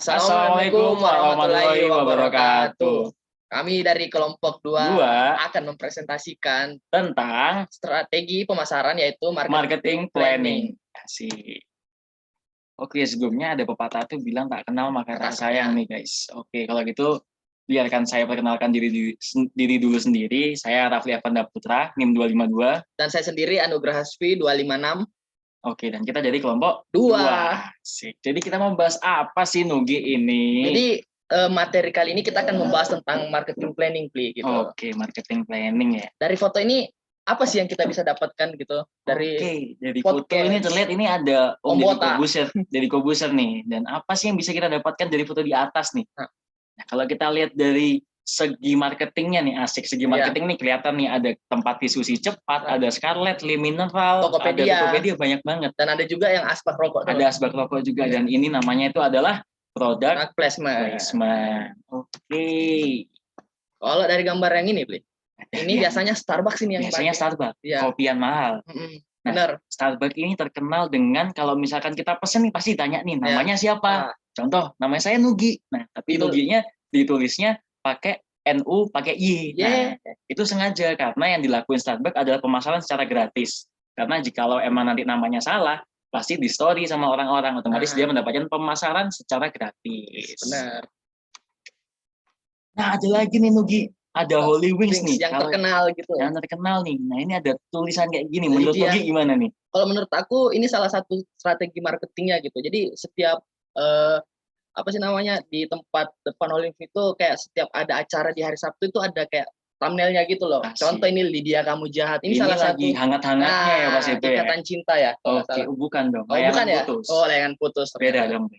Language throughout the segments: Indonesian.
Assalamualaikum warahmatullahi wabarakatuh. Kami dari kelompok 2 akan mempresentasikan tentang strategi pemasaran yaitu marketing planning. Asik. Oke, sebelumnya ada pepatah tuh bilang tak kenal maka tak sayang nih guys. Oke, kalau gitu biarkan saya perkenalkan diri dulu sendiri. Saya Rafli Avanda Putra, NIM 252. Dan saya sendiri Anugrah Hasfi 256. Oke, dan kita jadi kelompok 2. Asik. Jadi kita mau bahas apa sih Nugi ini? Jadi materi kali ini kita akan membahas tentang marketing planning, Pli, gitu. Oke, marketing planning ya. Dari foto ini apa sih yang kita bisa dapatkan gitu? Dari foto ini terlihat ini ada Om Deddy Kobuser nih. Dan apa sih yang bisa kita dapatkan dari foto di atas nih? Nah, kalau kita lihat dari segi marketingnya nih, asik segi marketing nih kelihatan nih ada tempat diskusi cepat, ada Scarlett, Lee Mineral, Tokopedia. ada Tokopedia, banyak banget. Dan ada juga yang asbak rokok. Ada asbak rokok juga, dan ini namanya itu adalah product placement. Oke. Kalau dari gambar yang ini, Bli, ini biasanya Starbucks ini yang biasanya Starbucks, kopian mahal. Nah, Starbucks ini terkenal dengan kalau misalkan kita pesen nih pasti tanya nih namanya siapa. Contoh, namanya saya Nugi. Nah, tapi Nuginya ditulisnya pakai NU, pakai Y. Nah, itu sengaja karena yang dilakuin Starbucks adalah pemasaran secara gratis. Karena jikalau emang nanti namanya salah, pasti di story sama orang-orang, otomatis dia mendapatkan pemasaran secara gratis. Benar. Nah, ada lagi nih Nugi, ada Holy Wings nih. Yang terkenal gitu. Yang terkenal nih. Nah, ini ada tulisan kayak gini. Menurut Nugi gimana nih? Kalau menurut aku ini salah satu strategi marketingnya gitu. Jadi setiap apa sih namanya di tempat depan Olive itu kayak setiap ada acara di hari Sabtu itu ada kayak thumbnailnya gitu loh. Asik. Contoh ini Lydia Kamu Jahat. Ini salah lagi satu hangat-hangatnya ya pas itu ya. Ikatan Cinta ya. Oke, bukan dong. Oh, bukan ya? Putus. Oh, Layangan Putus. Beda dong.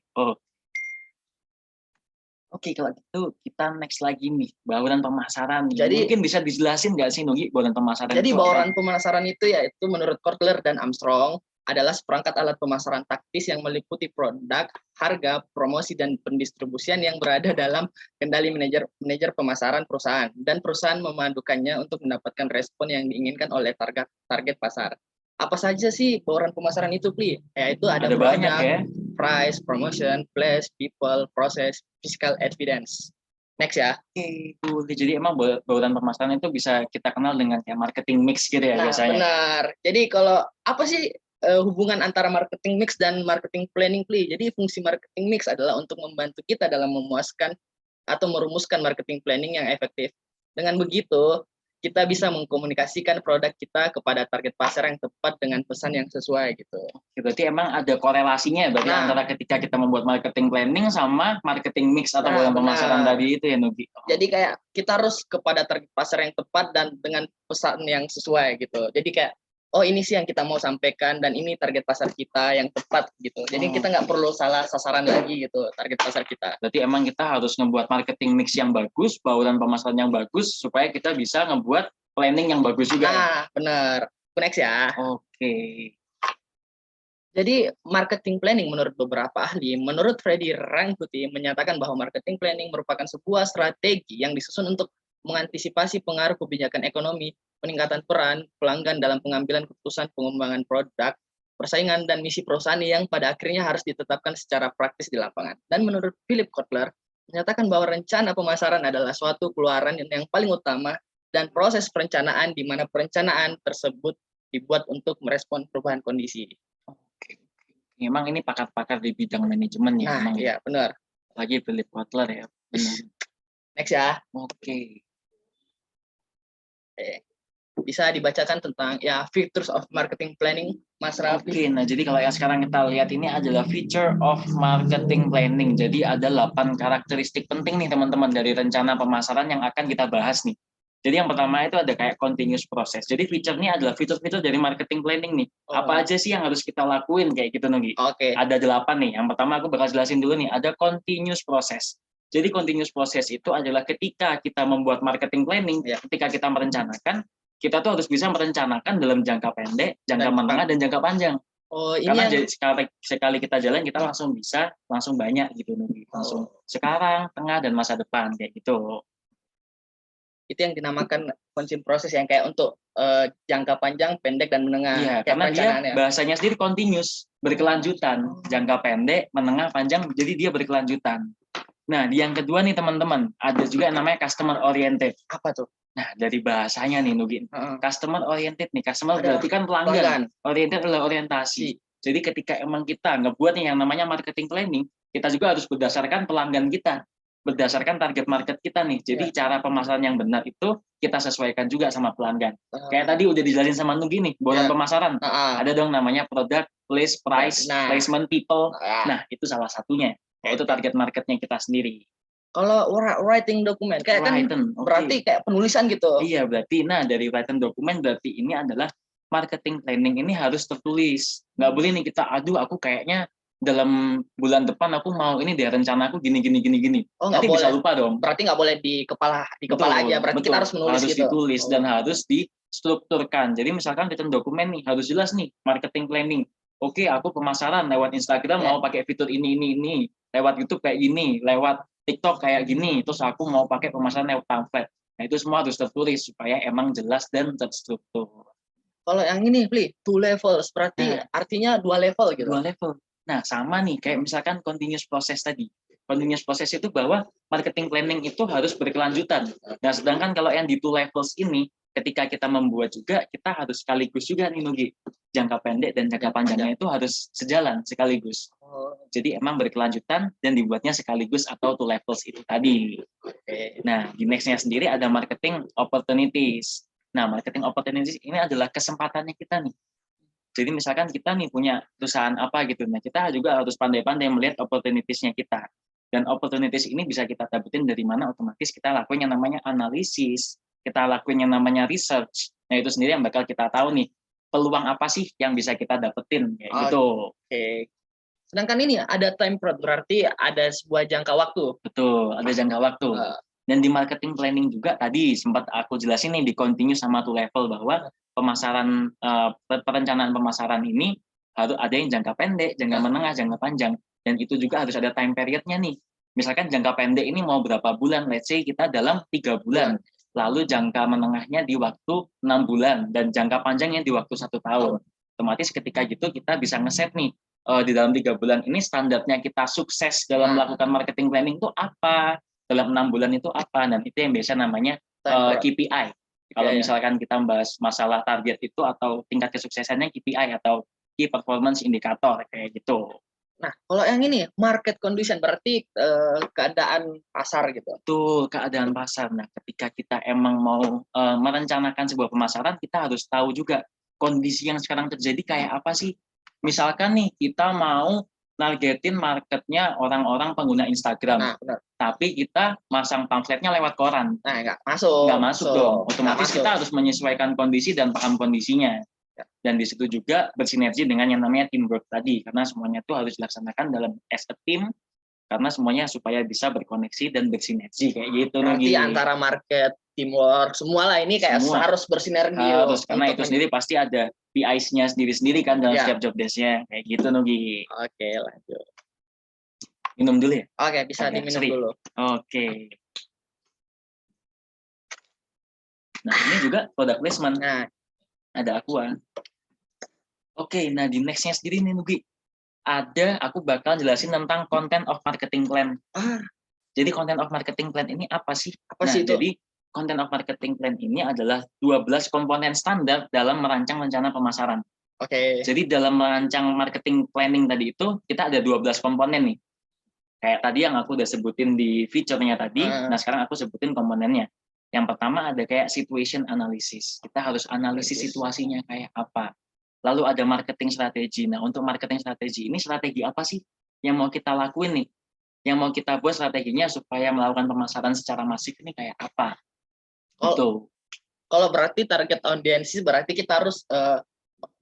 Oke, kalau gitu kita next lagi nih, bauran pemasaran. Jadi mungkin bisa dijelasin nggak sih Nugi bauran pemasaran? Jadi bauran pemasaran itu yaitu menurut Kotler dan Armstrong adalah seperangkat alat pemasaran taktis yang meliputi produk, harga, promosi, dan pendistribusian yang berada dalam kendali manajer pemasaran perusahaan, dan perusahaan memadukannya untuk mendapatkan respon yang diinginkan oleh target pasar. Apa saja sih bauran pemasaran itu, Pli? Yaitu ada banyak ya. Price, promotion, place, people, process, physical evidence. Next ya. Jadi emang bauran pemasaran itu bisa kita kenal dengan kayak marketing mix gitu ya biasanya. Benar. Jadi kalau apa sih hubungan antara marketing mix dan marketing planning, Pli? Jadi fungsi marketing mix adalah untuk membantu kita dalam memuaskan atau merumuskan marketing planning yang efektif. Dengan begitu, kita bisa mengkomunikasikan produk kita kepada target pasar yang tepat dengan pesan yang sesuai gitu. Berarti emang ada korelasinya berarti antara ketika kita membuat marketing planning sama marketing mix atau bauran pemasaran tadi itu ya Nugi. Jadi kayak kita harus kepada target pasar yang tepat dan dengan pesan yang sesuai gitu. Jadi kayak ini sih yang kita mau sampaikan dan ini target pasar kita yang tepat gitu. Jadi kita nggak perlu salah sasaran lagi gitu target pasar kita. Berarti emang kita harus ngebuat marketing mix yang bagus, bauran pemasaran yang bagus supaya kita bisa ngebuat planning yang bagus juga. Nah, benar. Next ya. Oke. Jadi marketing planning menurut beberapa ahli, menurut Freddy Rangkuti menyatakan bahwa marketing planning merupakan sebuah strategi yang disusun untuk mengantisipasi pengaruh kebijakan ekonomi, peningkatan peran pelanggan dalam pengambilan keputusan pengembangan produk, persaingan dan misi perusahaan yang pada akhirnya harus ditetapkan secara praktis di lapangan. Dan menurut Philip Kotler menyatakan bahwa rencana pemasaran adalah suatu keluaran yang paling utama dan proses perencanaan di mana perencanaan tersebut dibuat untuk merespon perubahan kondisi. Memang ini pakar-pakar di bidang manajemen ya. Nah, iya benar. Lagi Philip Kotler ya. Next ya. Oke. Bisa dibacakan tentang features of marketing planning, Mas Raffi. Oke, nah jadi kalau yang sekarang kita lihat ini adalah feature of marketing planning. Jadi ada 8 karakteristik penting nih teman-teman dari rencana pemasaran yang akan kita bahas nih. Jadi yang pertama itu ada kayak continuous process. Jadi feature-nya adalah fitur-fitur dari marketing planning nih. Apa aja sih yang harus kita lakuin kayak gitu Nugi? Oke. Ada 8 nih. Yang pertama aku bakal jelasin dulu nih. Ada continuous process. Jadi continuous process itu adalah ketika kita membuat marketing planning, ketika kita merencanakan, kita tuh harus bisa merencanakan dalam jangka pendek, jangka menengah, dan jangka panjang. Karena sekali kita jalan kita langsung banyak gitu Nugi. Langsung sekarang, tengah, dan masa depan kayak gitu. itu yang dinamakan continuous proses yang kayak untuk jangka panjang, pendek, dan menengah. Iya, kayak karena dia bahasanya sendiri continuous, berkelanjutan. Jangka pendek, menengah, panjang, jadi dia berkelanjutan. Nah, di yang kedua nih teman-teman, ada juga yang namanya customer oriented. Apa tuh? Nah, dari bahasanya nih Nugi, customer oriented nih, customer berarti kan pelanggan. Oriented adalah orientasi. Jadi ketika emang kita ngebuat nih yang namanya marketing planning, kita juga harus berdasarkan pelanggan kita, berdasarkan target market kita nih. Jadi cara pemasaran yang benar itu kita sesuaikan juga sama pelanggan. Kayak tadi udah dijelasin sama Nugi nih, bola pemasaran. Ada dong namanya product, place, price, placement, people. Nah, itu salah satunya. Yaitu target marketnya kita sendiri. Kalau writing dokumen, kayak berarti kayak penulisan gitu. Iya, berarti dari writing dokumen berarti ini adalah marketing planning ini harus tertulis. Nggak boleh nih kita, aduh aku kayaknya dalam bulan depan aku mau ini deh rencana aku gini. Oh, nanti bisa lupa dong. Berarti nggak boleh di kepala aja. Berarti kita harus menulis harus gitu. Ditulis dan harus distrukturkan. Jadi misalkan written dokumen nih harus jelas nih marketing planning. Oke, aku pemasaran lewat Instagram mau pakai fitur ini. Lewat YouTube kayak gini, lewat TikTok kayak gini. Terus aku mau pakai pemasaran lewat pamflet. Nah, itu semua harus tertulis supaya emang jelas dan terstruktur. Kalau yang ini, Pli, 2 levels, berarti artinya 2 level gitu. 2 level. Nah, sama nih kayak misalkan continuous process tadi. Continuous process itu bahwa marketing planning itu harus berkelanjutan. Nah, sedangkan kalau yang di 2 levels ini, ketika kita membuat juga, kita harus sekaligus juga nih Nugi. Jangka pendek dan jangka panjangnya itu harus sejalan sekaligus. Jadi emang berkelanjutan dan dibuatnya sekaligus atau 2 levels itu tadi. Nah, di next-nya sendiri ada marketing opportunities. Nah, marketing opportunities ini adalah kesempatannya kita nih. Jadi misalkan kita nih punya perusahaan apa gitu, nah kita juga harus pandai-pandai melihat opportunities-nya kita. Dan opportunities ini bisa kita dapetin dari mana, otomatis kita lakuin yang namanya analisis, kita lakuin yang namanya research. Nah itu sendiri yang bakal kita tahu nih, peluang apa sih yang bisa kita dapetin, kayak gitu. Oke. Sedangkan ini ada time frame, berarti ada sebuah jangka waktu. Betul, ada jangka waktu. Dan di marketing planning juga tadi sempat aku jelasin nih di continue sama 2 level bahwa pemasaran perencanaan pemasaran ini harus ada yang jangka pendek, jangka menengah, jangka panjang, dan itu juga harus ada time period-nya nih. Misalkan jangka pendek ini mau berapa bulan, let's say kita dalam 3 bulan, lalu jangka menengahnya di waktu 6 bulan dan jangka panjangnya di waktu 1 tahun. Otomatis ketika gitu kita bisa ngeset nih di dalam 3 bulan ini standarnya kita sukses dalam melakukan marketing planning itu apa, dalam 6 bulan itu apa, dan itu yang biasa namanya KPI. Kalau misalkan kita membahas masalah target itu atau tingkat kesuksesannya KPI atau Key Performance Indicator kayak gitu. Nah, kalau yang ini market condition berarti keadaan pasar gitu. Betul, keadaan pasar. Nah, ketika kita emang mau merencanakan sebuah pemasaran, kita harus tahu juga kondisi yang sekarang terjadi kayak apa sih. Misalkan nih kita mau nargetin marketnya orang-orang pengguna Instagram, tapi kita masang pamfletnya lewat koran. Nah, nggak masuk dong. Otomatis kita harus menyesuaikan kondisi dan paham kondisinya. Dan di situ juga bersinergi dengan yang namanya teamwork tadi, karena semuanya itu harus dilaksanakan dalam as a team, karena semuanya supaya bisa berkoneksi dan bersinergi kayak gitu. Berarti antara market, teamwork, semua lah ini kayak harus bersinergi. Harus, karena itu sendiri pasti ada PIs-nya sendiri-sendiri kan dalam setiap job desk-nya kayak gitu Nugi. Oke, lanjut. Minum dulu ya? Oke, bisa diminum dulu. Oke. Nah, ini juga product placement. Nah, ada Aqua. Oke, nah di next-nya sendiri nih Nugi. Aku bakal jelasin tentang content of marketing plan. Jadi content of marketing plan ini apa sih? Jadi content of marketing plan ini adalah 12 komponen standar dalam merancang rencana pemasaran. Jadi dalam merancang marketing planning tadi itu, kita ada 12 komponen nih. Kayak tadi yang aku udah sebutin di feature-nya tadi, nah sekarang aku sebutin komponennya. Yang pertama ada kayak situation analysis. Kita harus analisis situasinya kayak apa. Lalu ada marketing strategi. Nah, untuk marketing strategi ini strategi apa sih yang mau kita lakuin nih? Yang mau kita buat strateginya supaya melakukan pemasaran secara masif ini kayak apa? Kalau berarti target audiensi berarti kita harus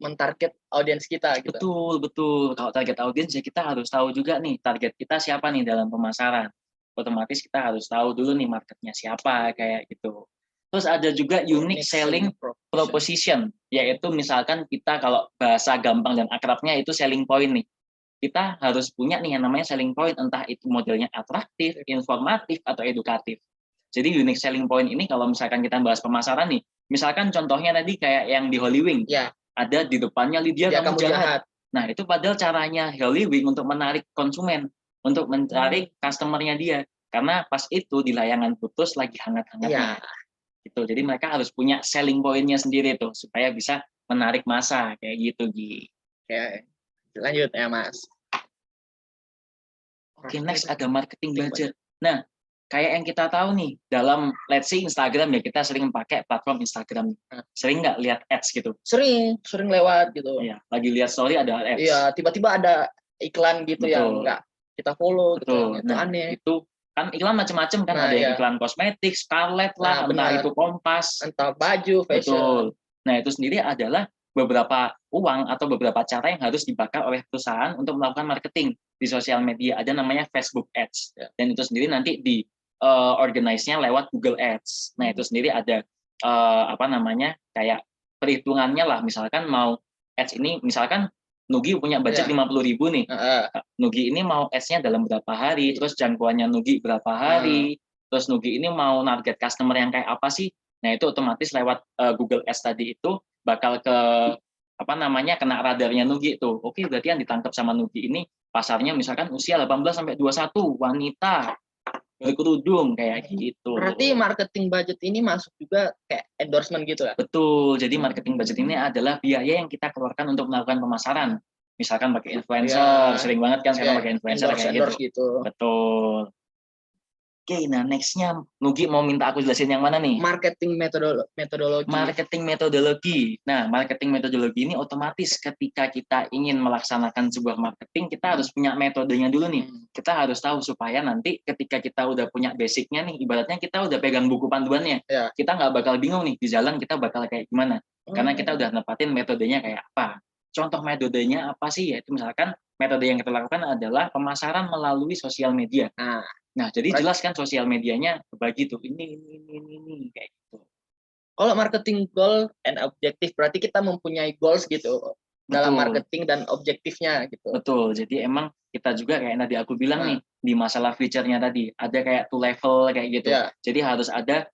mentarget audiens kita gitu. Betul. Kalau target audiens ya kita harus tahu juga nih target kita siapa nih dalam pemasaran. Otomatis kita harus tahu dulu nih marketnya siapa kayak gitu. Terus ada juga unique selling proposition, yaitu misalkan kita kalau bahasa gampang dan akrabnya itu selling point nih. Kita harus punya nih yang namanya selling point, entah itu modelnya atraktif, informatif, atau edukatif. Jadi unique selling point ini kalau misalkan kita bahas pemasaran nih, misalkan contohnya tadi kayak yang di Holy Wing, ada di depannya Lydia kamu jahat. Nah itu padahal caranya Holy Wing untuk menarik konsumen, untuk mencari customernya dia, karena pas itu di layangan putus lagi hangat-hangatnya. Gitu. Jadi mereka harus punya selling point-nya sendiri tuh supaya bisa menarik massa kayak gitu, Gi. Oke, lanjut ya Mas. Oke, next ada marketing budget. Nah, kayak yang kita tahu nih, dalam let's say Instagram ya, kita sering pakai platform Instagram. Sering nggak lihat ads gitu? Sering lewat gitu. Iya, lagi lihat story ada ads. Iya, tiba-tiba ada iklan gitu yang nggak kita follow gitu. Itu aneh. Itu kan iklan macam-macam kan, ada yang iklan kosmetik, Scarlett lah, entah itu Kompas, entah baju, fashion. Nah, itu sendiri adalah beberapa uang atau beberapa cara yang harus dibakar oleh perusahaan untuk melakukan marketing di sosial media. Ada namanya Facebook Ads, dan itu sendiri nanti di organize-nya lewat Google Ads. Nah, itu sendiri ada apa namanya, kayak perhitungannya lah. Misalkan mau ads ini, misalkan Nugi punya budget 50.000 nih. Nugi ini mau ads-nya dalam berapa hari, terus jangkauannya Nugi berapa hari, terus Nugi ini mau target customer yang kayak apa sih? Nah, itu otomatis lewat Google Ads tadi itu bakal ke apa namanya, kena radarnya Nugi tuh. Oke, berarti yang ditangkap sama Nugi ini pasarnya misalkan usia 18 sampai 21, wanita, berkerudung kayak gitu. Berarti marketing budget ini masuk juga kayak endorsement gitu ya? Betul. Jadi marketing budget ini adalah biaya yang kita keluarkan untuk melakukan pemasaran. Misalkan pakai influencer, sering banget kan sekarang pakai influencer kayak gitu. Betul. Oke, nah next-nya Nugi mau minta aku jelasin yang mana nih? Marketing metodologi. Marketing metodologi. Nah, marketing metodologi ini otomatis ketika kita ingin melaksanakan sebuah marketing, kita harus punya metodenya dulu nih. Kita harus tahu supaya nanti ketika kita udah punya basicnya nih, ibaratnya kita udah pegang buku panduannya, kita nggak bakal bingung nih di jalan kita bakal kayak gimana. Karena kita udah nepatin metodenya kayak apa. Contoh metodenya apa sih? Yaitu misalkan metode yang kita lakukan adalah pemasaran melalui sosial media. Nah, jadi jelas kan sosial medianya bagi tuh ini kayak gitu. Kalau marketing goal and objektif berarti kita mempunyai goals gitu. Dalam marketing dan objektifnya gitu. Betul. Jadi emang kita juga kayak tadi aku bilang nih di masalah feature-nya tadi ada kayak two level kayak gitu. Jadi harus ada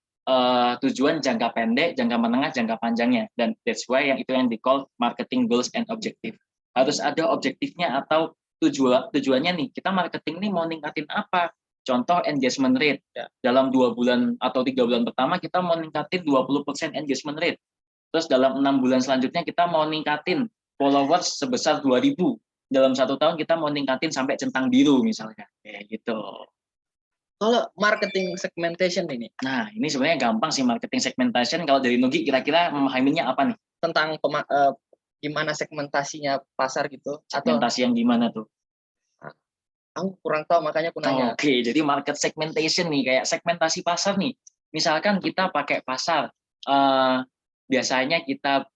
tujuan jangka pendek, jangka menengah, jangka panjangnya, dan that's why yang itu yang di call marketing goals and objective. Harus ada objektifnya atau tujuannya nih, kita marketing nih mau ningkatin apa. Contoh engagement rate, dalam 2 bulan atau 3 bulan pertama kita mau ningkatin 20% engagement rate. Terus dalam 6 bulan selanjutnya kita mau ningkatin followers sebesar 2.000. Dalam 1 tahun kita mau ningkatin sampai centang biru misalnya, kayak gitu. Kalau marketing segmentation ini? Nah, ini sebenarnya gampang sih marketing segmentation. Kalau dari Nugi kira-kira memahaminya apa nih? Tentang gimana segmentasinya pasar gitu? Segmentasi yang gimana tuh? Aku kurang tahu, makanya aku nanya. Oke, jadi market segmentation nih, kayak segmentasi pasar nih. Misalkan kita pakai pasar, biasanya kita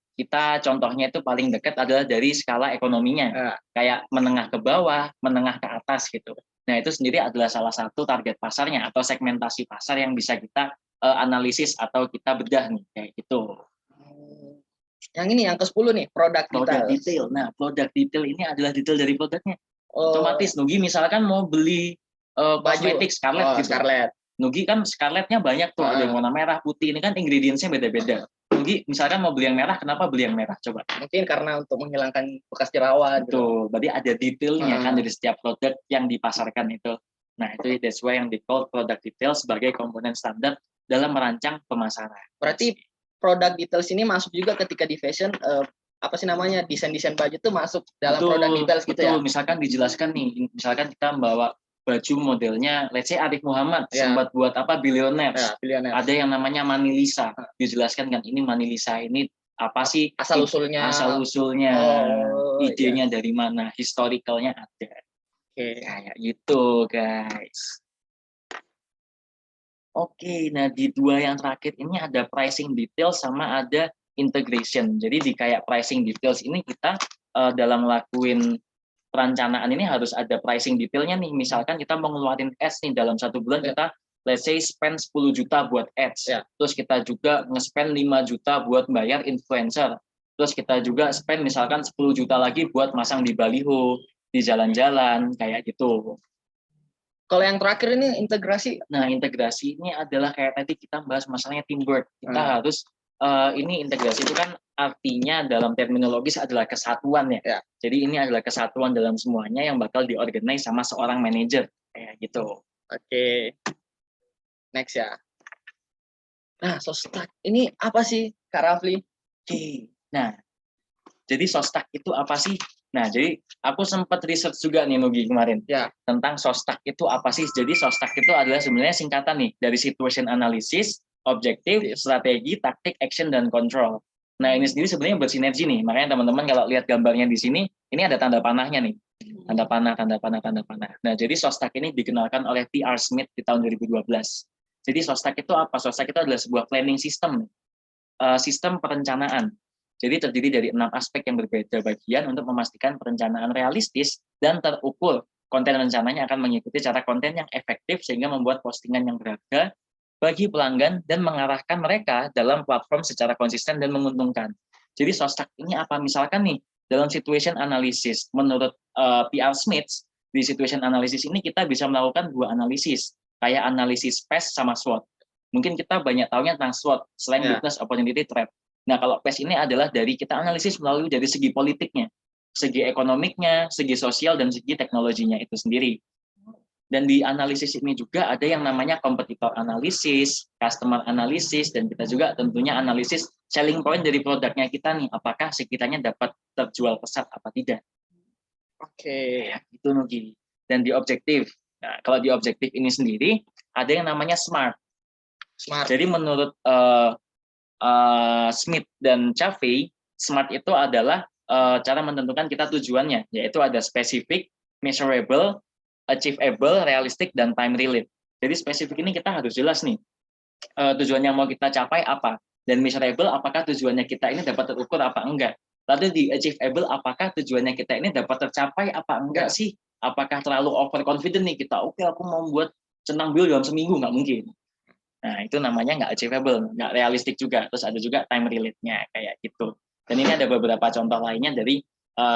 contohnya itu paling dekat adalah dari skala ekonominya, kayak menengah ke bawah, menengah ke atas gitu. Nah, itu sendiri adalah salah satu target pasarnya atau segmentasi pasar yang bisa kita analisis atau kita bedah nih, kayak gitu. Yang ini yang ke-10 nih, produk detail. Nah, produk detail ini adalah detail dari produknya. Otomatis Nugi misalkan mau beli kosmetik Scarlett gitu. Nugi kan Scarlettnya banyak tuh, ada yang warna merah, putih, ini kan ingredients-nya beda-beda. Nugi misalkan mau beli yang merah, kenapa beli yang merah? Coba. Mungkin karena untuk menghilangkan bekas jerawat. Betul, berarti ada detailnya kan dari setiap produk yang dipasarkan itu. Nah, itu that's why yang di-call product detail sebagai komponen standar dalam merancang pemasaran. Berarti produk details ini masuk juga ketika di fashion, apa sih namanya, desain baju itu masuk dalam produk details gitu ya? Misalkan dijelaskan nih, misalkan kita membawa baju modelnya, let's say Arif Muhammad sempat buat apa Billionaires. Ada yang namanya Manilisa, dijelaskan kan ini Manilisa ini apa sih asal usulnya, idenya dari mana, historicalnya ada. Kayak gitu guys. Oke, nah di 2 yang terakhir ini ada pricing detail sama ada integration. Jadi di kayak pricing details ini kita dalam ngelakuin perencanaan ini harus ada pricing detailnya nih. Misalkan kita mau ngeluarin ads nih dalam 1 bulan kita let's say spend 10 juta buat ads. Terus kita juga nge-spend 5 juta buat bayar influencer. Terus kita juga spend misalkan 10 juta lagi buat masang di baliho, di jalan-jalan kayak gitu. Kalau yang terakhir ini integrasi. Nah, integrasi ini adalah kayak tadi kita bahas masalahnya teamwork. Kita harus ini integrasi itu kan artinya dalam terminologis adalah kesatuan ya. Jadi ini adalah kesatuan dalam semuanya yang bakal diorganize sama seorang manajer kayak gitu. Oke. Next ya. Nah, Sostak ini apa sih, Kak Rafli? Oke. Nah, jadi Sostak itu apa sih? Nah, jadi aku sempat riset juga nih Nugi kemarin tentang Sostak itu apa sih. Jadi Sostak itu adalah sebenarnya singkatan nih dari situation analysis, objektif, strategi, taktik, action, dan control. Nah, ini sendiri sebenarnya bersinergi nih. Makanya teman-teman kalau lihat gambarnya di sini, ini ada tanda panahnya nih. Tanda panah, tanda panah, tanda panah. Nah, jadi Sostak ini dikenalkan oleh T.R. Smith di tahun 2012. Jadi Sostak itu apa? Sostak itu adalah sebuah planning system, sistem perencanaan. Jadi terdiri dari 6 aspek yang berbeda bagian untuk memastikan perencanaan realistis dan terukur. Konten rencananya akan mengikuti cara konten yang efektif sehingga membuat postingan yang berharga bagi pelanggan dan mengarahkan mereka dalam platform secara konsisten dan menguntungkan. Jadi Sostak ini apa? Misalkan nih, dalam situation analysis, menurut T.R. Smith, di situation analysis ini kita bisa melakukan 2 analisis, kayak analisis PES sama SWOT. Mungkin kita banyak tahunya tentang SWOT, Strength, Weakness, Opportunity, Threat. Nah, kalau PES ini adalah dari kita analisis melalui dari segi politiknya, segi ekonomiknya, segi sosial, dan segi teknologinya itu sendiri. Dan di analisis ini juga ada yang namanya competitor analysis, customer analysis, dan kita juga tentunya analisis selling point dari produknya kita nih, apakah sekitarnya dapat terjual pesat apa tidak. Oke. Itu Nugi. Dan di objektif, nah, kalau di objektif ini sendiri, ada yang namanya SMART. Jadi menurut Smith dan Covey, SMART itu adalah cara menentukan kita tujuannya, yaitu ada specific, measurable, achievable, realistic, dan time related. Jadi spesifik ini kita harus jelas nih, tujuan yang mau kita capai apa, dan measurable apakah tujuannya kita ini dapat terukur apa enggak. Lalu di achievable apakah tujuannya kita ini dapat tercapai apa enggak sih, apakah terlalu overconfident nih kita, oke, aku mau buat centang biru dalam seminggu, nggak mungkin. Nah, itu namanya nggak achievable, nggak realistik juga. Terus ada juga time relate-nya, kayak gitu. Dan ini ada beberapa contoh lainnya dari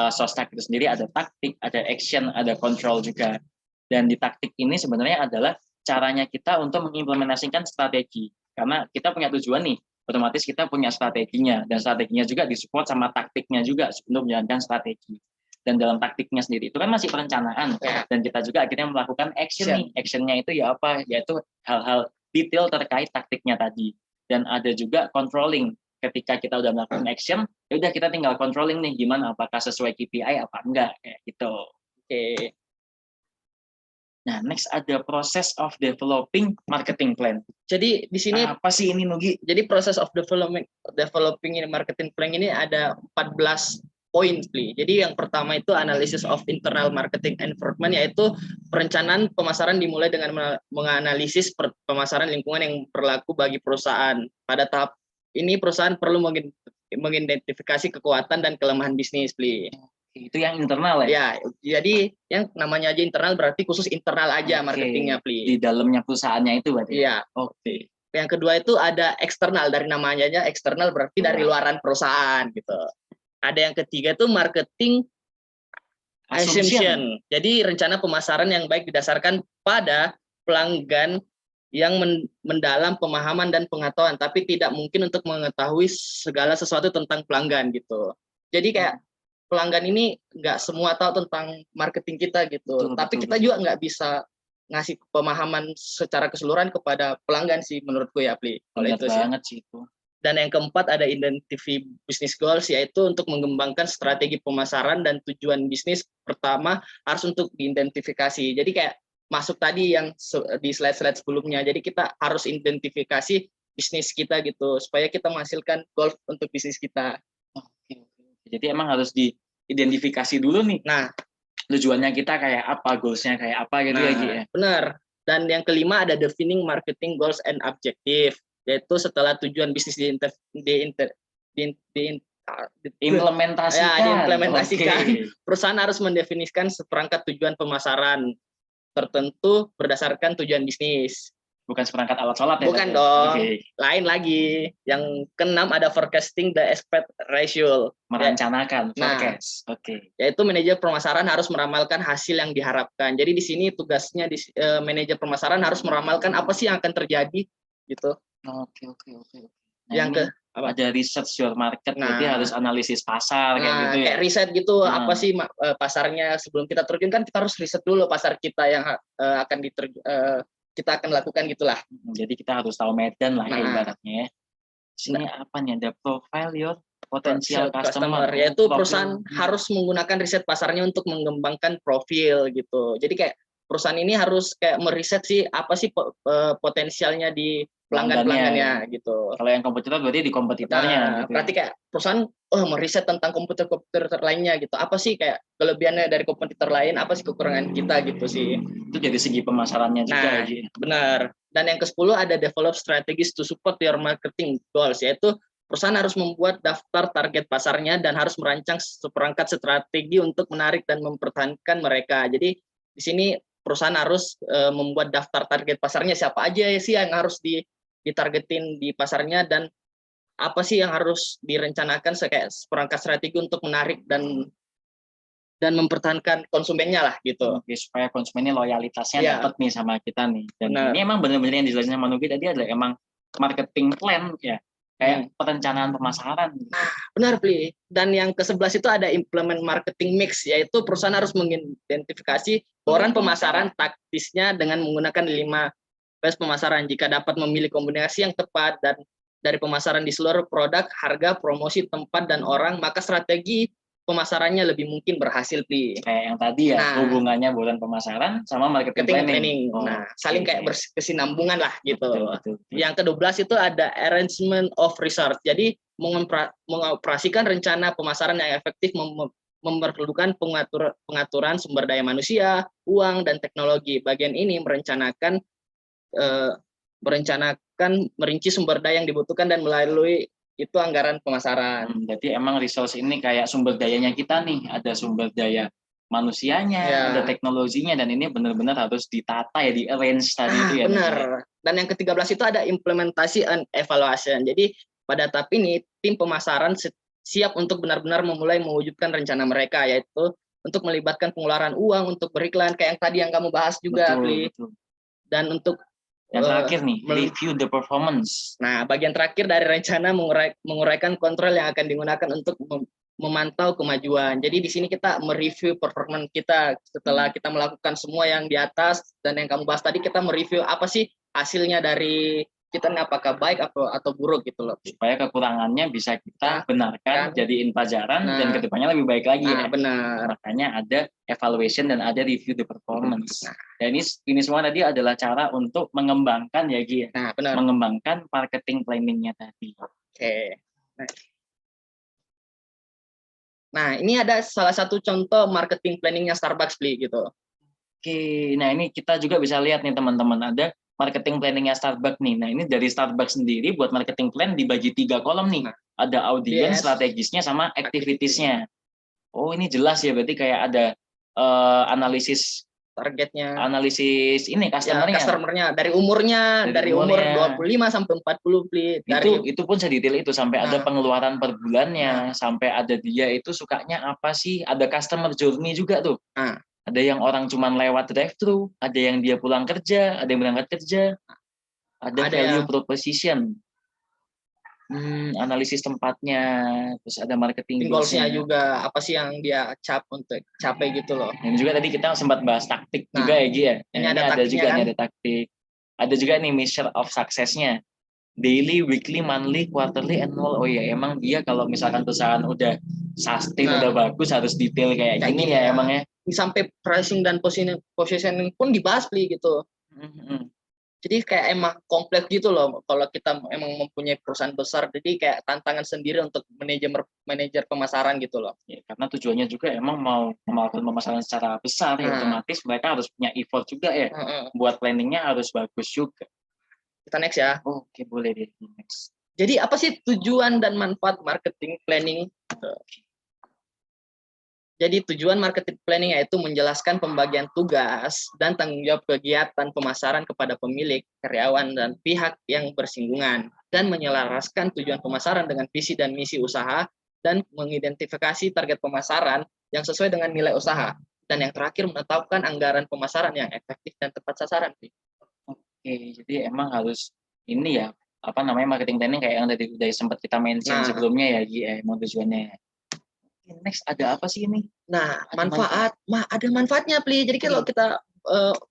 Sostak itu sendiri, ada taktik, ada action, ada control juga. Dan di taktik ini sebenarnya adalah caranya kita untuk mengimplementasikan strategi. Karena kita punya tujuan nih, otomatis kita punya strateginya. Dan strateginya juga disupport sama taktiknya juga sebelum menjalankan strategi. Dan dalam taktiknya sendiri itu kan masih perencanaan. Dan kita juga akhirnya melakukan action nih. Actionnya itu ya apa? Yaitu hal-hal detail terkait taktiknya tadi. Dan ada juga controlling. Ketika kita udah melakukan action, ya udah kita tinggal controlling nih gimana, apakah sesuai KPI apa enggak, kayak gitu. Oke. Nah, next ada proses of developing marketing plan. Jadi di sini apa sih ini Nugi? Jadi proses of developing marketing plan ini ada 14 poin, Pli. Jadi yang pertama itu analysis of internal marketing environment, yaitu perencanaan pemasaran dimulai dengan menganalisis pemasaran lingkungan yang berlaku bagi perusahaan. Pada tahap ini perusahaan perlu mengidentifikasi kekuatan dan kelemahan bisnis, Pli. Itu yang internal ya? Ya, jadi yang namanya aja internal berarti khusus internal aja marketingnya, Pli. Di dalamnya perusahaannya itu berarti? Iya. Oke. Yang kedua itu ada eksternal, dari namanya aja eksternal berarti dari luaran perusahaan gitu. Ada yang ketiga itu marketing assumption. Jadi rencana pemasaran yang baik didasarkan pada pelanggan yang mendalam pemahaman dan pengetahuan, tapi tidak mungkin untuk mengetahui segala sesuatu tentang pelanggan gitu. Jadi kayak pelanggan ini nggak semua tahu tentang marketing kita gitu. Tapi kita juga nggak bisa ngasih pemahaman secara keseluruhan kepada pelanggan sih menurutku ya, Pli. Benar banget sih itu. Dan yang keempat ada identify business goals, yaitu untuk mengembangkan strategi pemasaran dan tujuan bisnis pertama harus untuk diidentifikasi. Jadi kayak masuk tadi yang di slide-slide sebelumnya. Jadi kita harus identifikasi bisnis kita gitu supaya kita menghasilkan goal untuk bisnis kita. Oke. Jadi emang harus diidentifikasi dulu nih. Nah, tujuannya kita kayak apa, goals-nya kayak apa gitu ya. Benar. Dan yang kelima ada defining marketing goals and objective, yaitu setelah tujuan bisnis diimplementasikan, perusahaan harus mendefinisikan seperangkat tujuan pemasaran tertentu berdasarkan tujuan bisnis. Bukan seperangkat alat sholat ya? Bukan dong. Okay. Lain lagi. Yang keenam ada forecasting the aspect ratio. Merencanakan, forecast. Oke. Yaitu manajer pemasaran harus meramalkan hasil yang diharapkan. Jadi di sini tugasnya manajer pemasaran harus meramalkan apa sih yang akan terjadi gitu. Oke. Nah, yang ke apa? Ada research your market, berarti harus analisis pasar kayak gitu. Kayak riset gitu, apa sih pasarnya sebelum kita terjun, kan kita harus riset dulu pasar kita yang akan kita akan lakukan gitulah. Jadi kita harus tahu medan lah ya ibaratnya. Sini apa nih, ada profile your potential customer, yaitu perusahaan harus menggunakan riset pasarnya untuk mengembangkan profil gitu. Jadi kayak perusahaan ini harus kayak meriset sih apa sih potensialnya di pelanggannya gitu. Kalau yang kompetitor berarti di kompetitornya. Gitu. Berarti kayak perusahaan meriset tentang kompetitor lainnya gitu. Apa sih kayak kelebihannya dari kompetitor lain, apa sih kekurangan kita gitu sih. Itu dari segi pemasarannya juga. Benar. Dan yang ke-10 ada develop strategies to support your marketing goals, yaitu perusahaan harus membuat daftar target pasarnya dan harus merancang seperangkat strategi untuk menarik dan mempertahankan mereka. Jadi di sini perusahaan harus membuat daftar target pasarnya, siapa aja sih yang harus ditargetin di pasarnya, dan apa sih yang harus direncanakan kayak seperangkat strategi untuk menarik dan mempertahankan konsumennya lah gitu. Oke, supaya konsumennya loyalitasnya dapat nih sama kita nih. Dan ini emang benar-benar yang dijelasin sama Nugi tadi adalah emang marketing plan ya, kayak perencanaan pemasaran. Benar, Pli. Dan yang ke-11 itu ada implement marketing mix, yaitu perusahaan harus mengidentifikasi boran pemasaran taktisnya dengan menggunakan 5 phase pemasaran. Jika dapat memilih kombinasi yang tepat dan dari pemasaran di seluruh produk, harga, promosi, tempat, dan orang, maka strategi pemasarannya lebih mungkin berhasil, Pli. Kayak yang tadi ya, hubungannya boran pemasaran sama marketing planning. Saling kayak berkesinambungan lah gitu. Betul. Yang ke-12 itu ada arrangement of research. Jadi mengoperasikan rencana pemasaran yang efektif memerlukan pengaturan sumber daya manusia, uang, dan teknologi. Bagian ini merencanakan merinci sumber daya yang dibutuhkan dan melalui itu anggaran pemasaran. Jadi emang resource ini kayak sumber dayanya kita nih, ada sumber daya manusianya, ada teknologinya, dan ini benar-benar harus ditata ya, di arrange tadi itu ya. Benar. Dan yang ke-13 itu ada implementasi and evaluation. Jadi pada tahap ini tim pemasaran siap untuk benar-benar memulai mewujudkan rencana mereka, yaitu untuk melibatkan pengeluaran uang untuk beriklan kayak yang tadi yang kamu bahas juga, betul. Dan untuk yang terakhir nih, review the performance. Nah, bagian terakhir dari rencana menguraikan kontrol yang akan digunakan untuk memantau kemajuan. Jadi di sini kita mereview performance kita setelah kita melakukan semua yang di atas dan yang kamu bahas tadi, kita mereview apa sih hasilnya dari kita ini, apakah baik atau buruk gitu loh. Supaya kekurangannya bisa kita benarkan, jadiin pelajaran, dan kedepannya lebih baik lagi ya. Benar. Makanya ada evaluation dan ada review the performance. Dan ini semua tadi adalah cara untuk mengembangkan ya Gi. Mengembangkan marketing planning-nya tadi. Oke. Nah, ini ada salah satu contoh marketing planning-nya Starbucks, Bli, gitu. Oke, nah ini kita juga bisa lihat nih teman-teman, ada marketing planning-nya Starbucks nih. Nah, ini dari Starbucks sendiri buat marketing plan dibagi 3 kolom nih. Ada audience, strategisnya, sama activities-nya. Oh, ini jelas ya, berarti kayak ada analisis targetnya, analisis ini customer-nya dari umurnya, dari umur 25 sampai 40, Bli. Itu pun sedetail itu, sampai ada pengeluaran per bulannya, sampai ada dia itu sukanya apa sih, ada customer journey juga tuh. Ada yang orang cuman lewat drive-thru, ada yang dia pulang kerja, ada yang berangkat kerja, ada value proposition, analisis tempatnya, terus ada marketing goals-nya juga, apa sih yang dia capai gitu loh. Dan juga tadi kita sempat bahas taktik juga ya Gi ya. Ini ada juga nih, ada taktik. Ada juga nih measure of success-nya. Daily, weekly, monthly, quarterly, annual. Oh iya, emang dia kalau misalkan perusahaan udah sustain, udah bagus, harus detail kayak gini ya emang ya. Sampai pricing dan positioning pun dibahas, Bli, gitu. Jadi kayak emang kompleks gitu loh kalau kita emang mempunyai perusahaan besar. Jadi kayak tantangan sendiri untuk manajer pemasaran gitu loh. Ya, karena tujuannya juga emang mau melakukan pemasaran secara besar, ya otomatis mereka harus punya effort juga ya. Buat planningnya harus bagus juga. Kita next ya. Oke, boleh deh, next. Jadi apa sih tujuan dan manfaat marketing planning? Jadi tujuan marketing planning yaitu menjelaskan pembagian tugas dan tanggung jawab kegiatan pemasaran kepada pemilik, karyawan, dan pihak yang bersinggungan, dan menyelaraskan tujuan pemasaran dengan visi dan misi usaha, dan mengidentifikasi target pemasaran yang sesuai dengan nilai usaha. Dan yang terakhir, menetapkan anggaran pemasaran yang efektif dan tepat sasaran. Oke, jadi emang harus ini ya, apa namanya, marketing planning kayak yang tadi udah sempat kita mention sebelumnya ya, emang tujuannya. Next, ada apa sih ini? Nah, ada manfaatnya, Pli. Jadi kalau kita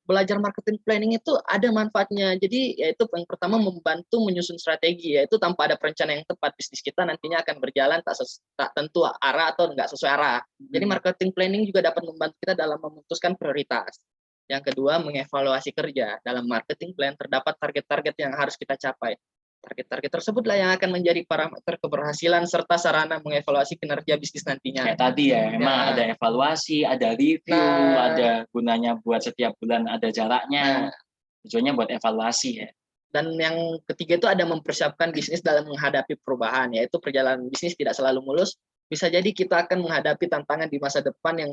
belajar marketing planning itu ada manfaatnya. Jadi yaitu yang pertama membantu menyusun strategi, yaitu tanpa ada perencanaan yang tepat bisnis kita nantinya akan berjalan tak tentu arah atau enggak sesuai arah. Jadi marketing planning juga dapat membantu kita dalam memutuskan prioritas. Yang kedua, mengevaluasi kerja. Dalam marketing plan terdapat target-target yang harus kita capai. Target-target tersebutlah yang akan menjadi parameter keberhasilan serta sarana mengevaluasi kinerja bisnis nantinya. Kayak tadi ya, memang ada evaluasi, ada review, ada gunanya buat setiap bulan ada jaraknya. Tujuannya buat evaluasi ya. Dan yang ketiga itu ada mempersiapkan bisnis dalam menghadapi perubahan, yaitu perjalanan bisnis tidak selalu mulus. Bisa jadi kita akan menghadapi tantangan di masa depan yang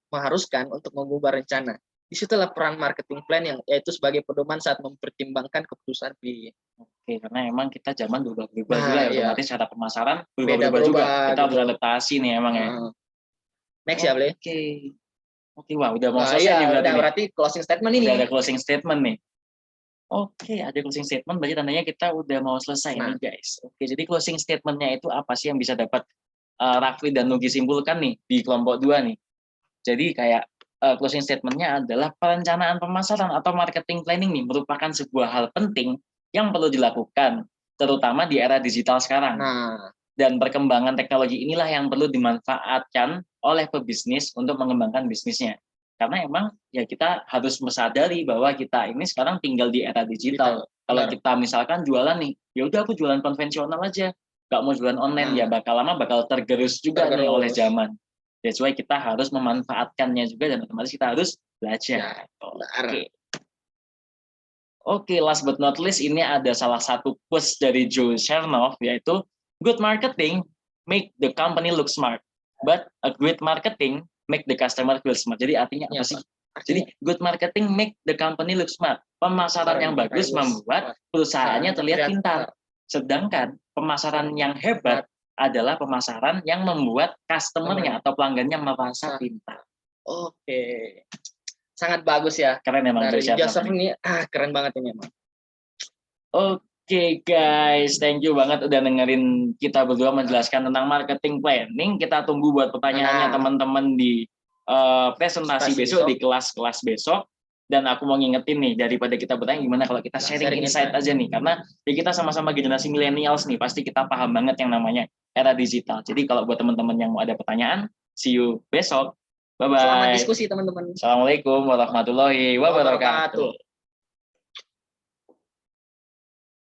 mengharuskan untuk mengubah rencana. Disitulah peran marketing plan yang yaitu sebagai pedoman saat mempertimbangkan keputusan pilih. Oke, karena emang kita zaman berubah-ubah juga ya, otomatis cara pemasaran berubah-ubah juga. Kita harus adaptasi nih emang ya. Next ya, Ble. Oke, wah udah mau selesai nih berarti closing statement ini. Udah ada closing statement nih. Oke, ada closing statement, berarti tandanya kita udah mau selesai nih guys. Oke, jadi closing statementnya itu apa sih yang bisa dapat Rafli dan Nugi simpulkan nih di kelompok 2 nih. Jadi kayak closing statementnya adalah perencanaan pemasaran atau marketing planning nih merupakan sebuah hal penting yang perlu dilakukan, terutama di era digital sekarang. Dan perkembangan teknologi inilah yang perlu dimanfaatkan oleh pebisnis untuk mengembangkan bisnisnya. Karena emang ya kita harus menyadari bahwa kita ini sekarang tinggal di era digital. Kalau kita misalkan jualan nih, ya udah aku jualan konvensional aja, nggak mau jualan online, ya bakal lama bakal tergerus juga nih oleh zaman. That's why kita harus memanfaatkannya juga dan otomatis kita harus belajar. Oke, last but not least ini ada salah satu quotes dari Joe Chernoff, yaitu good marketing make the company look smart, but a great marketing make the customer feel smart. Jadi artinya apa sih? Jadi good marketing make the company look smart. Pemasaran yang bagus membuat perusahaannya terlihat pintar. Sedangkan pemasaran yang hebat adalah pemasaran yang membuat customernya atau pelanggannya merasa pintar. Oke, sangat bagus ya. Keren emang dari Joseph ini, keren banget ini emang. Oke guys, thank you banget udah dengerin kita berdua menjelaskan tentang marketing planning. Kita tunggu buat pertanyaannya teman-teman di presentasi besok, di kelas-kelas besok. Dan aku mau ngingetin nih, daripada kita bertanya gimana kalau kita sharing insight aja nih. Karena ya kita sama-sama generasi millennials nih, pasti kita paham banget yang namanya era digital. Jadi kalau buat teman-teman yang mau ada pertanyaan, see you besok. Bye-bye. Selamat diskusi teman-teman. Assalamualaikum warahmatullahi wabarakatuh.